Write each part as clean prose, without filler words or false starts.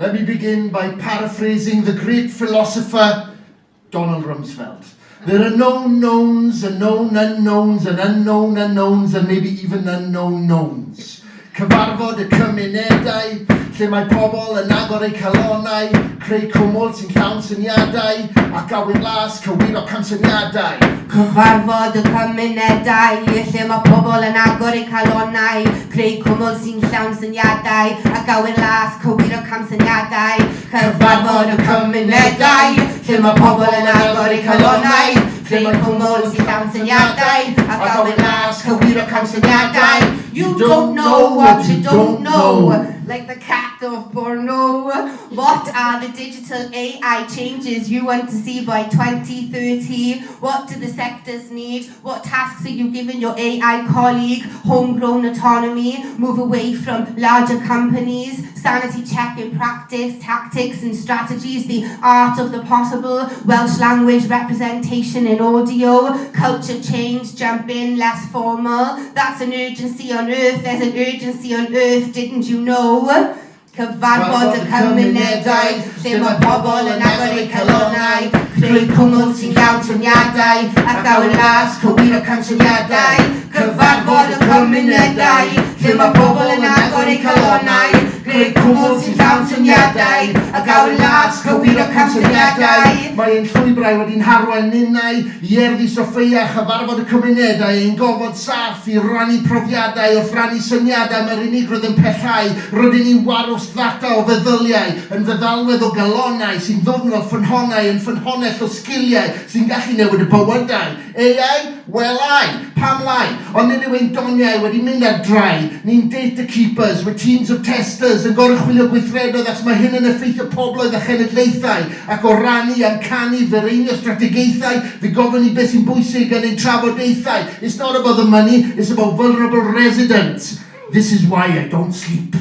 Let me begin by paraphrasing the great philosopher Donald Rumsfeld. There are known knowns and known unknowns and unknown unknowns and maybe even unknown knowns. Cyfarfod y cymunedau, lle mae pobl yn agor eu calonnau, creu cwmwl sy'n llawn syniadau, ac awyr las cywiro camsyniadau. Cyfarfod y cymunedau, lle mae pobl yn agor eu calonnau, creu cwmwl sy'n llawn syniadau, ac awyr las cywiro camsyniadau. Cyfarfod y cymunedau, lle mae pobl yn agor eu calonnau, creu cwmwl sy'n llawn syniadau, ac awyr las cywiro camsyniadau. You don't know what you don't know, like the cat of Borno. What are the digital AI changes you want to see by 2030? What do the sectors need? What tasks are you giving your AI colleague? Homegrown autonomy, move away from larger companies, sanity check in practice, tactics and strategies, the art of the possible, Welsh language representation in audio, culture change, jump in, less formal. That's an urgency on earth, there's an urgency on earth, didn't you know? Cyfarfod y cymunedau, lle mae pobl yn agor eu calonnau, creu cwmwl sy'n llawn syniadau, ac awyr las cywiro camsyniadau. Cyfarfod y cymunedau, lle mae pobl yn agor eu calonnau, creu cwmwl sy'n llawn syniadau, ac awyr las cywiro camsyniadau. Mae ein llwybrau wedi'n harwain ninnau i erddi Soffia Chyfarfod y cymunedau ein gofod saff i rannu profiadau wrth rannu syniadau mae'r unig roedd yn pellhau rydyn ni warws ddata o feddyliau yn feddalwedd o galonnau sy'n ddwfn o ffynhonnau yn ffynhonell o sgiliau sy'n gallu newid y bywydau. AI? Wel ai, pam lai, ond nid yw ein doniau wedi mynd ar drai. Ni'n data keepers, with teams of testers yn gorau chwilio gweithredoedd as mae hyn yn effeithio pobloedd a chenedlaethau ac o rannu am canu feireinio strategaethau fe gofyn ni beth sy'n bwysig yn ein trafodaethau. It's not about the money, it's about vulnerable residents. This is why I don't sleep.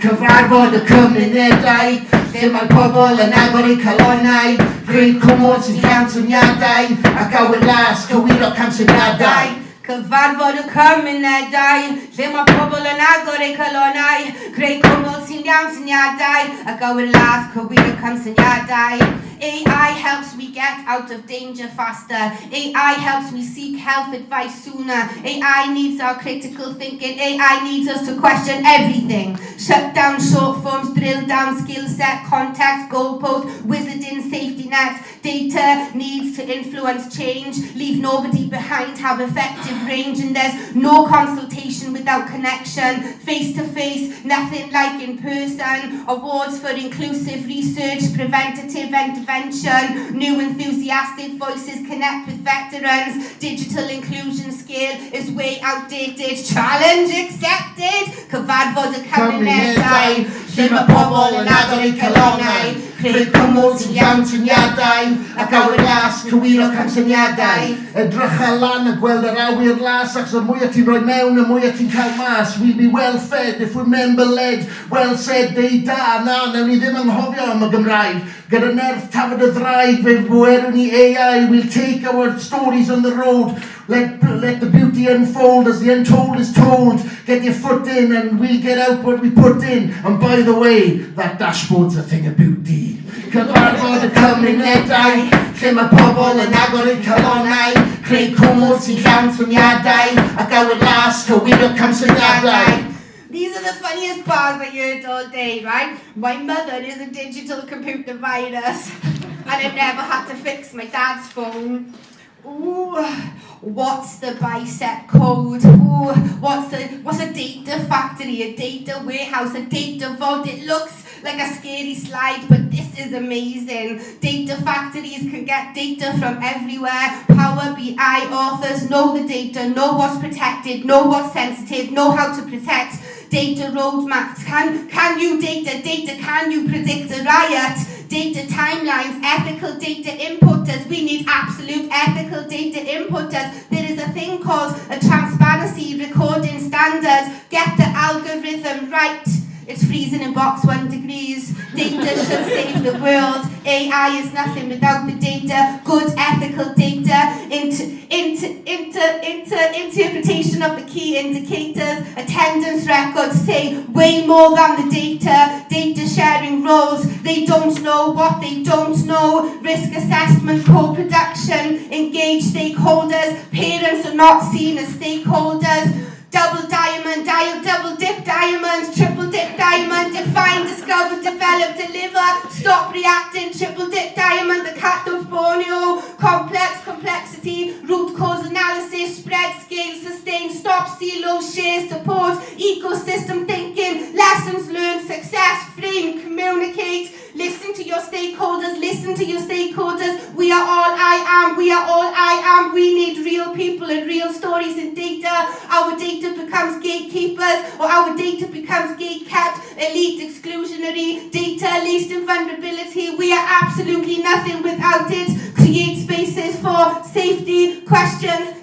Cyfarfod y cymunedau, lle mae pobl yn agor eu calonnau, creu cwmwl sy'n llawn syniadau, ac awyr las cywiro camsyniadau. Cyfarfod y cymunedau, lle mae pobl yn agor eu calonnau, creu cwmwl sy'n llawn syniadau, ac awyr las cywiro camsyniadau. AI helps me get out of danger faster. AI helps me seek health advice sooner. AI needs our critical thinking. AI needs us to question everything. Shut down short forms, drill down skill set, context, goalpost, wizarding safety nets. Data needs to influence change, leave nobody behind, have effective range, and there's no consultation without connection. Face to face, nothing like in person. Awards for inclusive research, preventative intervention, new enthusiastic voices connect with veterans. Digital inclusion scale is way outdated. Challenge accepted. Cyfarfod y cymunedau, lle mae pobl yn agor eu calonnau, creu cwmwl sy'n llawn syniadau, ac awyr las cywiro camsyniadau. Edrych lan a gweld yr awyr las ac y mwyaf ti'n rhoi mewn y mwyaf ti'n cael mas. We'll be well fed if we're member led. Well said, deu da, na, newn ni ddim anghofio am y Gymraeg. Gyda nerth tafod y ddraig fe bwerwn ni AI. We'll take our stories on the road. Let the beauty unfold as the untold is told. Get your foot in and we'll get out what we put in. And by the way, that dashboard's a thing of beauty. Cyfarfod y cymunedau, lle mae pobl yn agor eu calonnau, creu cwmwl sy'n llawn syniadau, ac awyr las cywiro camsyniadau. These are the funniest bars I heard all day, right? My mother is a digital computer virus, and I've never had to fix my dad's phone. Ooh, what's the bicep code? Ooh, what's a data factory, a data warehouse, a data vault? It looks like a scary slide, but this is amazing. Data factories can get data from everywhere. Power BI authors know the data, know what's protected, know what's sensitive, know how to protect. Data roadmaps, can you can you predict a riot? Data timelines, ethical data inputters, we need absolute ethical data inputters. There is a thing called a transparency recording standard. Get the algorithm right. It's freezing in box 1 degrees. Data should save the world. AI is nothing without the data. Good ethical data into Interpretation of the key indicators, attendance records say way more than the data. Data sharing roles, they don't know what they don't know. Risk assessment, co-production, engage stakeholders. Parents are not seen as stakeholders. Double diamond, double dip diamond, triple dip diamond, define, discover, develop, deliver, stop reacting, triple dip diamond, the cat of Borneo, complex, complexity, root cause analysis, spread, scale, sustain, stop, silo, share, support, ecosystem thinking, lessons learned, success, frame, communicate, listen to your stakeholders, we are all I am, we need real people and real stories and data. Our data becomes gatekeepers, or our data becomes gate-kept, elite, exclusionary, data, least in vulnerability. We are absolutely nothing without it. Create spaces for safety questions,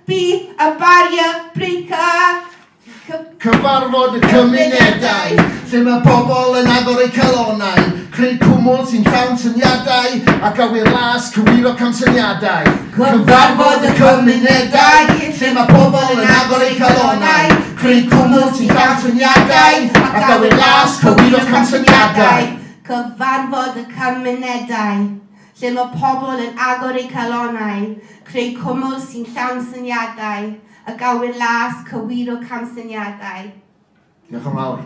be a barrier breaker. Cyfarfod y cymunedau, lle mae pobl yn agor eu calonnau, creu cwmwl sy'n llawn syniadau, ac awyr las cywiro camsyniadau. Cyfarfod y cymunedau, lle mae pobl yn agor eu calonnau, creu cwmwl sy'n llawn syniadau, ac awyr las cywiro camsyniadau. Cyfarfod y cymunedau, lle mae pobl yn agor eu calonnau, creu cwmwl sy'n llawn syniadau, ac awyr las cywiro camsyniadau. Diolch yn fawr.